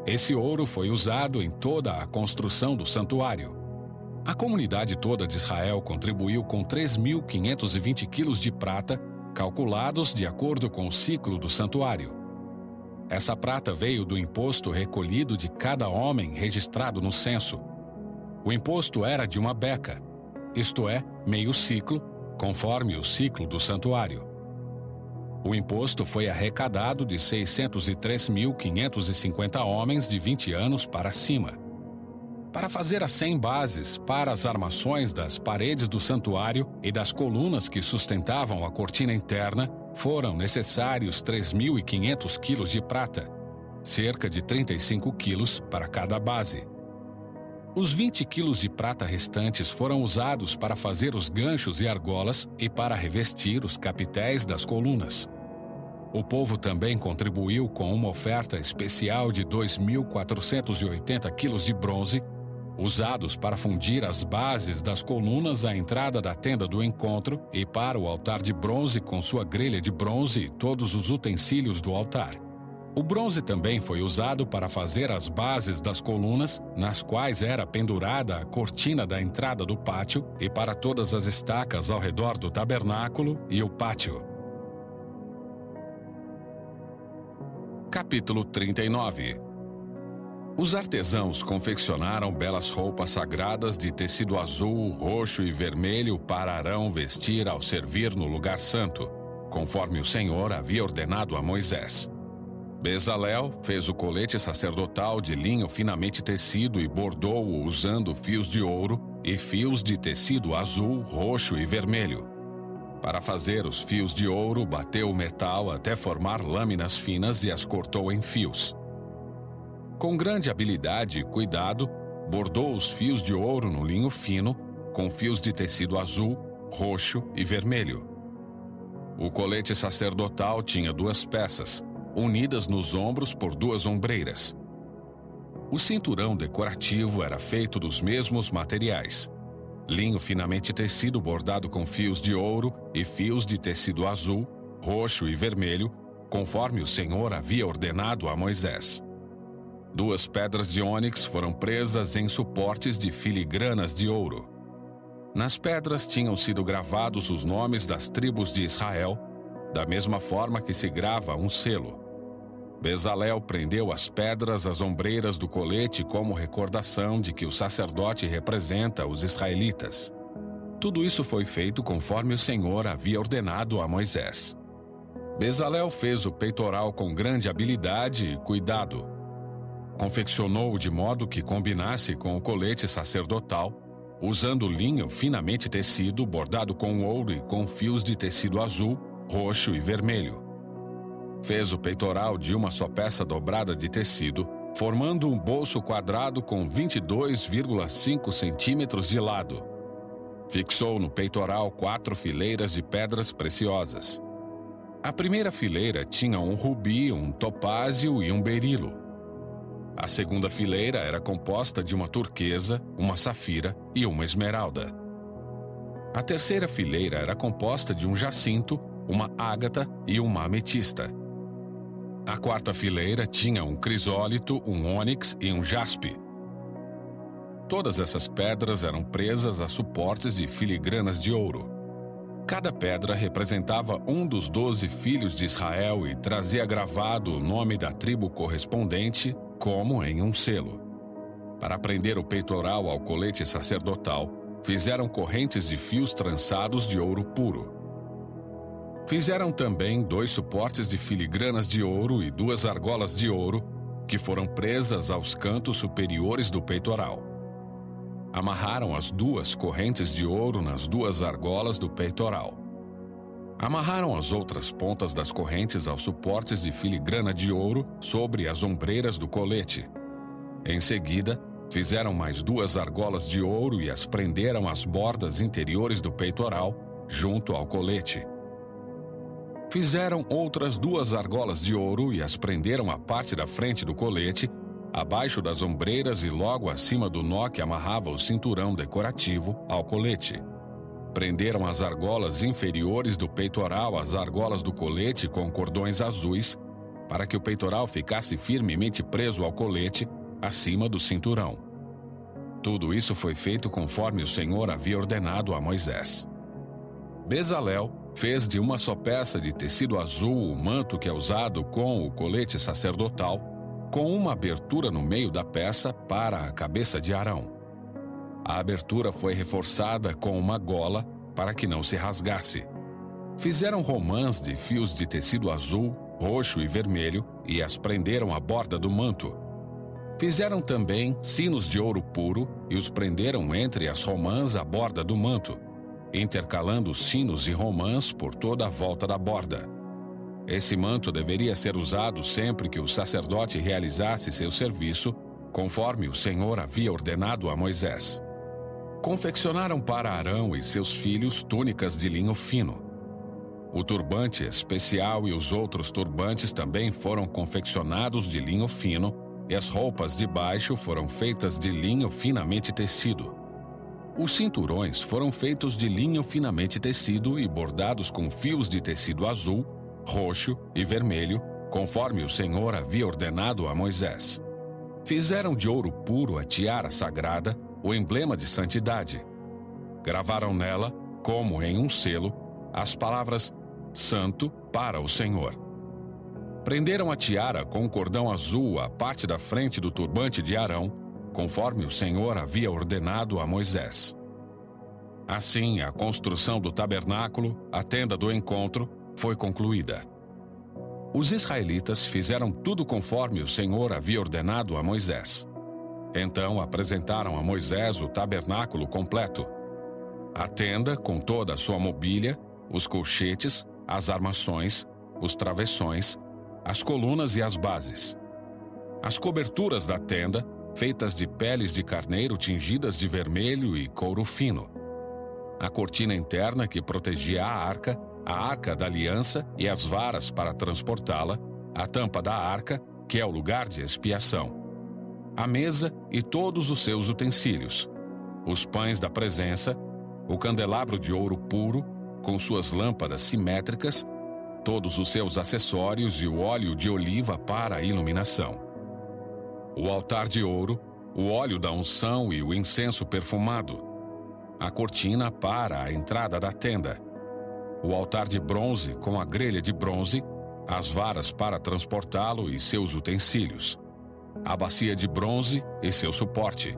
Esse ouro foi usado em toda a construção do santuário. A comunidade toda de Israel contribuiu com 3.520 quilos de prata, calculados de acordo com o ciclo do santuário. Essa prata veio do imposto recolhido de cada homem registrado no censo. O imposto era de uma beca, isto é, meio ciclo, conforme o ciclo do santuário. O imposto foi arrecadado de 603.550 homens de 20 anos para cima. Para fazer as 100 bases para as armações das paredes do santuário e das colunas que sustentavam a cortina interna, foram necessários 3.500 quilos de prata, cerca de 35 quilos para cada base. Os 20 quilos de prata restantes foram usados para fazer os ganchos e argolas e para revestir os capitéis das colunas. O povo também contribuiu com uma oferta especial de 2.480 quilos de bronze, usados para fundir as bases das colunas à entrada da tenda do encontro e para o altar de bronze com sua grelha de bronze e todos os utensílios do altar. O bronze também foi usado para fazer as bases das colunas, nas quais era pendurada a cortina da entrada do pátio, e para todas as estacas ao redor do tabernáculo e o pátio. Capítulo 39. Os artesãos confeccionaram belas roupas sagradas de tecido azul, roxo e vermelho para Arão vestir ao servir no lugar santo, conforme o Senhor havia ordenado a Moisés. Bezalel fez o colete sacerdotal de linho finamente tecido e bordou-o usando fios de ouro e fios de tecido azul, roxo e vermelho. Para fazer os fios de ouro, bateu o metal até formar lâminas finas e as cortou em fios. Com grande habilidade e cuidado, bordou os fios de ouro no linho fino, com fios de tecido azul, roxo e vermelho. O colete sacerdotal tinha 2 peças, unidas nos ombros por 2 ombreiras. O cinturão decorativo era feito dos mesmos materiais: linho finamente tecido bordado com fios de ouro e fios de tecido azul, roxo e vermelho, conforme o Senhor havia ordenado a Moisés. 2 pedras de ônix foram presas em suportes de filigranas de ouro. Nas pedras tinham sido gravados os nomes das tribos de Israel, da mesma forma que se grava um selo. Bezalel prendeu as pedras às ombreiras do colete como recordação de que o sacerdote representa os israelitas. Tudo isso foi feito conforme o Senhor havia ordenado a Moisés. Bezalel fez o peitoral com grande habilidade e cuidado. Confeccionou-o de modo que combinasse com o colete sacerdotal, usando linho finamente tecido bordado com ouro e com fios de tecido azul, roxo e vermelho. Fez o peitoral de uma só peça dobrada de tecido, formando um bolso quadrado com 22,5 centímetros de lado. Fixou no peitoral 4 fileiras de pedras preciosas. A primeira fileira tinha um rubi, um topázio e um berilo. A segunda fileira era composta de uma turquesa, uma safira e uma esmeralda. A terceira fileira era composta de um jacinto, uma ágata e uma ametista. A quarta fileira tinha um crisólito, um ônix e um jaspe. Todas essas pedras eram presas a suportes de filigranas de ouro. Cada pedra representava um dos 12 filhos de Israel e trazia gravado o nome da tribo correspondente, como em um selo. Para prender o peitoral ao colete sacerdotal, fizeram correntes de fios trançados de ouro puro. Fizeram também 2 suportes de filigranas de ouro e 2 argolas de ouro, que foram presas aos cantos superiores do peitoral. Amarraram as 2 correntes de ouro nas 2 argolas do peitoral. Amarraram as outras pontas das correntes aos suportes de filigrana de ouro sobre as ombreiras do colete. Em seguida, fizeram mais 2 argolas de ouro e as prenderam às bordas interiores do peitoral, junto ao colete. Fizeram outras 2 argolas de ouro e as prenderam à parte da frente do colete, abaixo das ombreiras e logo acima do nó que amarrava o cinturão decorativo ao colete. Prenderam as argolas inferiores do peitoral às argolas do colete com cordões azuis, para que o peitoral ficasse firmemente preso ao colete, acima do cinturão. Tudo isso foi feito conforme o Senhor havia ordenado a Moisés. Bezalel fez de uma só peça de tecido azul o manto que é usado com o colete sacerdotal, com uma abertura no meio da peça para a cabeça de Arão. A abertura foi reforçada com uma gola para que não se rasgasse. Fizeram romãs de fios de tecido azul, roxo e vermelho e as prenderam à borda do manto. Fizeram também sinos de ouro puro e os prenderam entre as romãs à borda do manto, intercalando sinos e romãs por toda a volta da borda. Esse manto deveria ser usado sempre que o sacerdote realizasse seu serviço, conforme o Senhor havia ordenado a Moisés. Confeccionaram para Arão e seus filhos túnicas de linho fino. O turbante especial e os outros turbantes também foram confeccionados de linho fino, e as roupas de baixo foram feitas de linho finamente tecido. Os cinturões foram feitos de linho finamente tecido e bordados com fios de tecido azul, roxo e vermelho, conforme o Senhor havia ordenado a Moisés. Fizeram de ouro puro a tiara sagrada, o emblema de santidade. Gravaram nela, como em um selo, as palavras Santo para o Senhor. Prenderam a tiara com um cordão azul à parte da frente do turbante de Arão, conforme o Senhor havia ordenado a Moisés. Assim, a construção do tabernáculo, a tenda do encontro, foi concluída. Os israelitas fizeram tudo conforme o Senhor havia ordenado a Moisés. Então apresentaram a Moisés o tabernáculo completo: a tenda com toda a sua mobília, os colchetes, as armações, os travessões, as colunas e as bases. As coberturas da tenda, feitas de peles de carneiro tingidas de vermelho e couro fino. A cortina interna que protegia a arca da aliança e as varas para transportá-la, a tampa da arca, que é o lugar de expiação. A mesa e todos os seus utensílios. Os pães da presença, o candelabro de ouro puro, com suas lâmpadas simétricas, todos os seus acessórios e o óleo de oliva para a iluminação. O altar de ouro, o óleo da unção e o incenso perfumado. A cortina para a entrada da tenda. O altar de bronze com a grelha de bronze, as varas para transportá-lo e seus utensílios. A bacia de bronze e seu suporte.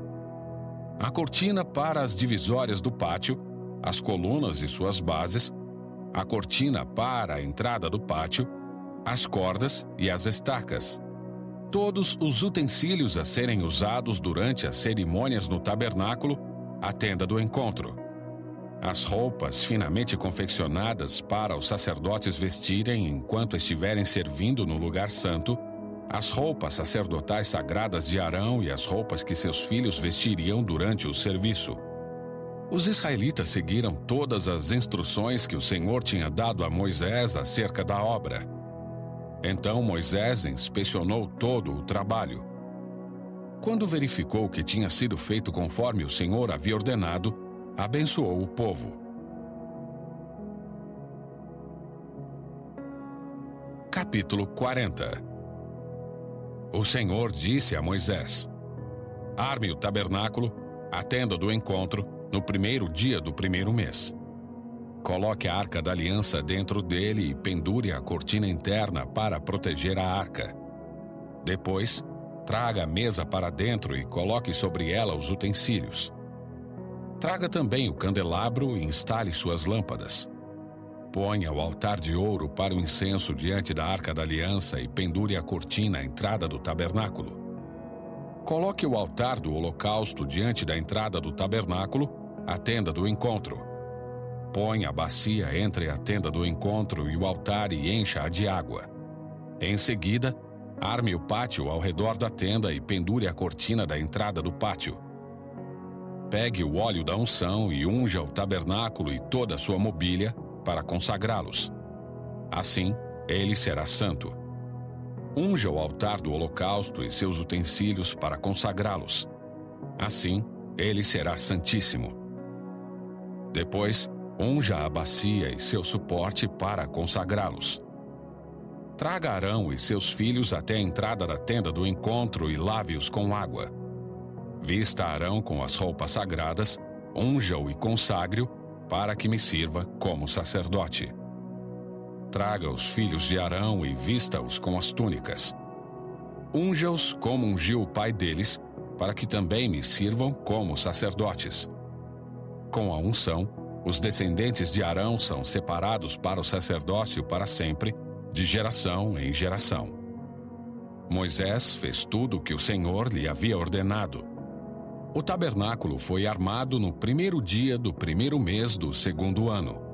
A cortina para as divisórias do pátio, as colunas e suas bases, a cortina para a entrada do pátio, as cordas e as estacas. Todos os utensílios a serem usados durante as cerimônias no tabernáculo, a tenda do encontro. As roupas finamente confeccionadas para os sacerdotes vestirem enquanto estiverem servindo no lugar santo, as roupas sacerdotais sagradas de Arão e as roupas que seus filhos vestiriam durante o serviço. Os israelitas seguiram todas as instruções que o Senhor tinha dado a Moisés acerca da obra. Então Moisés inspecionou todo o trabalho. Quando verificou que tinha sido feito conforme o Senhor havia ordenado, abençoou o povo. Capítulo 40. O Senhor disse a Moisés: arme o tabernáculo, a tenda do encontro, no primeiro dia do primeiro mês. Coloque a arca da aliança dentro dele e pendure a cortina interna para proteger a arca. Depois, traga a mesa para dentro e coloque sobre ela os utensílios. Traga também o candelabro e instale suas lâmpadas. Ponha o altar de ouro para o incenso diante da arca da aliança e pendure a cortina à entrada do tabernáculo. Coloque o altar do holocausto diante da entrada do tabernáculo, a tenda do encontro. Ponha a bacia entre a tenda do encontro e o altar e encha-a de água. Em seguida, arme o pátio ao redor da tenda e pendure a cortina da entrada do pátio. Pegue o óleo da unção e unja o tabernáculo e toda a sua mobília para consagrá-los. Assim, ele será santo. Unja o altar do holocausto e seus utensílios para consagrá-los. Assim, ele será santíssimo. Depois, unja a bacia e seu suporte para consagrá-los. Traga Arão e seus filhos até a entrada da tenda do encontro e lave-os com água. Vista Arão com as roupas sagradas, unja-o e consagre-o, para que me sirva como sacerdote. Traga os filhos de Arão e vista-os com as túnicas. Unja-os como ungiu o pai deles, para que também me sirvam como sacerdotes. Com a unção, os descendentes de Arão são separados para o sacerdócio para sempre, de geração em geração. Moisés fez tudo o que o Senhor lhe havia ordenado. O tabernáculo foi armado no primeiro dia do primeiro mês do segundo ano.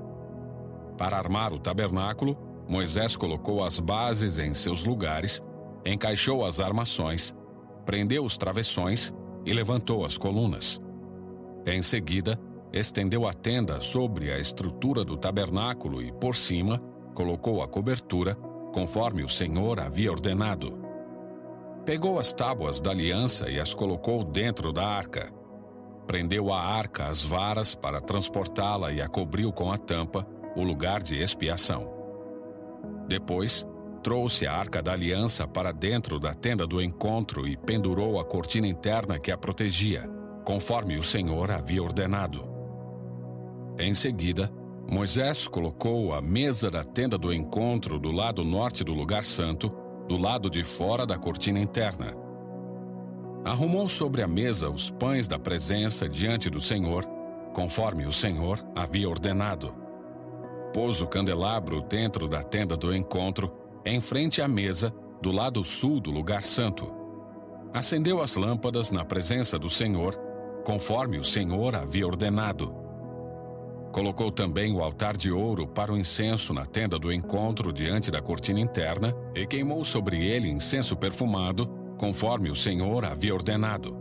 Para armar o tabernáculo, Moisés colocou as bases em seus lugares, encaixou as armações, prendeu os travessões e levantou as colunas. Em seguida, estendeu a tenda sobre a estrutura do tabernáculo e, por cima, colocou a cobertura, conforme o Senhor havia ordenado. Pegou as tábuas da aliança e as colocou dentro da arca. Prendeu a arca às varas para transportá-la e a cobriu com a tampa, o lugar de expiação. Depois, trouxe a arca da aliança para dentro da tenda do encontro e pendurou a cortina interna que a protegia, conforme o Senhor havia ordenado. Em seguida, Moisés colocou a mesa da tenda do encontro do lado norte do lugar santo, do lado de fora da cortina interna. Arrumou sobre a mesa os pães da presença diante do Senhor, conforme o Senhor havia ordenado. Pôs o candelabro dentro da tenda do encontro, em frente à mesa, do lado sul do lugar santo. Acendeu as lâmpadas na presença do Senhor, conforme o Senhor havia ordenado. Colocou também o altar de ouro para o incenso na tenda do encontro diante da cortina interna e queimou sobre ele incenso perfumado, conforme o Senhor havia ordenado.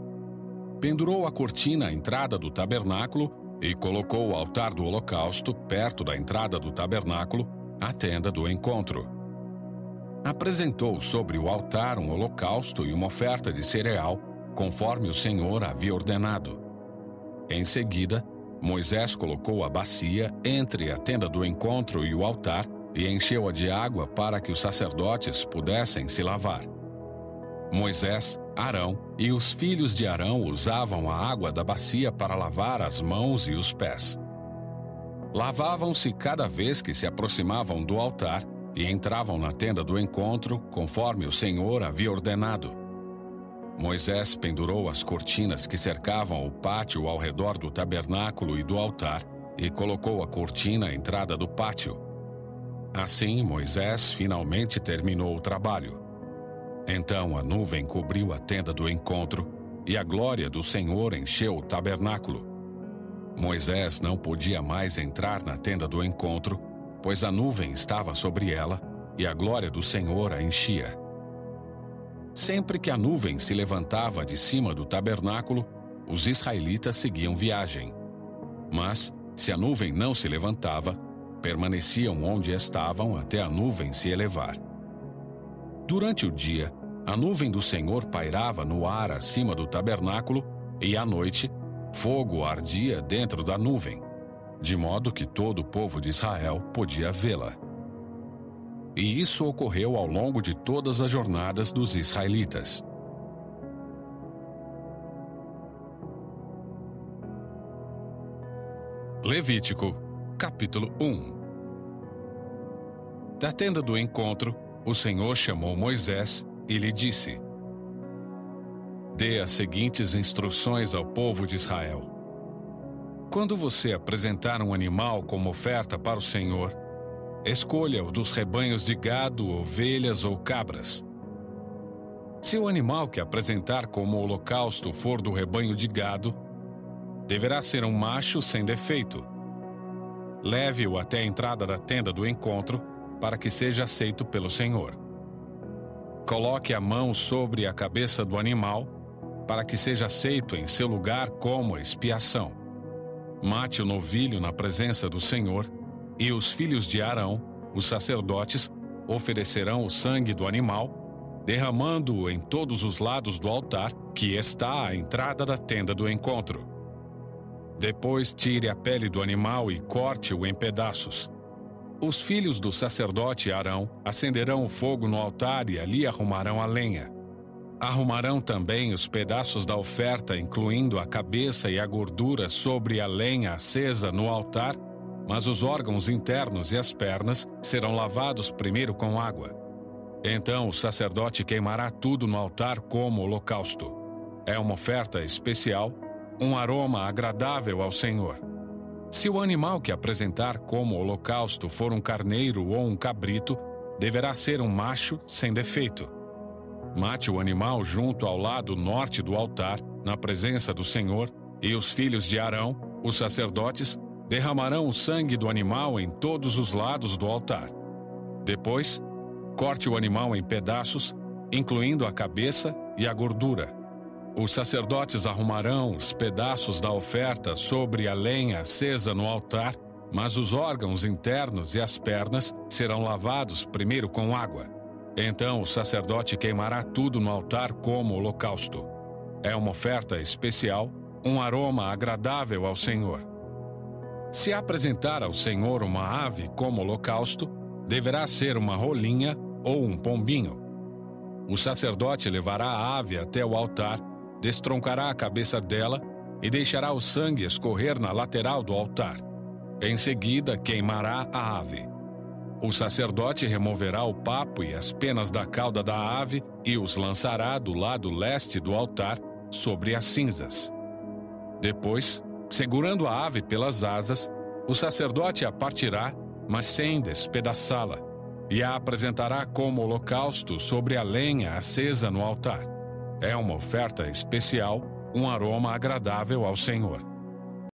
Pendurou a cortina à entrada do tabernáculo e colocou o altar do holocausto perto da entrada do tabernáculo, a tenda do encontro. Apresentou sobre o altar um holocausto e uma oferta de cereal, conforme o Senhor havia ordenado. Em seguida, Moisés colocou a bacia entre a tenda do encontro e o altar e encheu-a de água para que os sacerdotes pudessem se lavar. Moisés, Arão e os filhos de Arão usavam a água da bacia para lavar as mãos e os pés. Lavavam-se cada vez que se aproximavam do altar e entravam na tenda do encontro, conforme o Senhor havia ordenado. Moisés pendurou as cortinas que cercavam o pátio ao redor do tabernáculo e do altar e colocou a cortina à entrada do pátio. Assim, Moisés finalmente terminou o trabalho. Então a nuvem cobriu a tenda do encontro e a glória do Senhor encheu o tabernáculo. Moisés não podia mais entrar na tenda do encontro, pois a nuvem estava sobre ela e a glória do Senhor a enchia. Sempre que a nuvem se levantava de cima do tabernáculo, os israelitas seguiam viagem. Mas, se a nuvem não se levantava, permaneciam onde estavam até a nuvem se elevar. Durante o dia, a nuvem do Senhor pairava no ar acima do tabernáculo e, à noite, fogo ardia dentro da nuvem, de modo que todo o povo de Israel podia vê-la. E isso ocorreu ao longo de todas as jornadas dos israelitas. Levítico, capítulo 1. Da tenda do encontro, o Senhor chamou Moisés e lhe disse: Dê as seguintes instruções ao povo de Israel. Quando você apresentar um animal como oferta para o Senhor, escolha-o dos rebanhos de gado, ovelhas ou cabras. Se o animal que apresentar como holocausto for do rebanho de gado, deverá ser um macho sem defeito. Leve-o até a entrada da tenda do encontro, para que seja aceito pelo Senhor. Coloque a mão sobre a cabeça do animal, para que seja aceito em seu lugar como expiação. Mate o novilho na presença do Senhor, e os filhos de Arão, os sacerdotes, oferecerão o sangue do animal, derramando-o em todos os lados do altar, que está à entrada da tenda do encontro. Depois tire a pele do animal e corte-o em pedaços. Os filhos do sacerdote Arão acenderão o fogo no altar e ali arrumarão a lenha. Arrumarão também os pedaços da oferta, incluindo a cabeça e a gordura sobre a lenha acesa no altar, mas os órgãos internos e as pernas serão lavados primeiro com água. Então o sacerdote queimará tudo no altar como holocausto. É uma oferta especial, um aroma agradável ao Senhor. Se o animal que apresentar como holocausto for um carneiro ou um cabrito, deverá ser um macho sem defeito. Mate o animal junto ao lado norte do altar, na presença do Senhor, e os filhos de Arão, os sacerdotes, derramarão o sangue do animal em todos os lados do altar. Depois, corte o animal em pedaços, incluindo a cabeça e a gordura. Os sacerdotes arrumarão os pedaços da oferta sobre a lenha acesa no altar, mas os órgãos internos e as pernas serão lavados primeiro com água. Então o sacerdote queimará tudo no altar como holocausto. É uma oferta especial, um aroma agradável ao Senhor. Se apresentar ao Senhor uma ave como holocausto, deverá ser uma rolinha ou um pombinho. O sacerdote levará a ave até o altar, destroncará a cabeça dela e deixará o sangue escorrer na lateral do altar. Em seguida, queimará a ave. O sacerdote removerá o papo e as penas da cauda da ave e os lançará do lado leste do altar, sobre as cinzas. Depois, segurando a ave pelas asas, o sacerdote a partirá, mas sem despedaçá-la, e a apresentará como holocausto sobre a lenha acesa no altar. É uma oferta especial, um aroma agradável ao Senhor.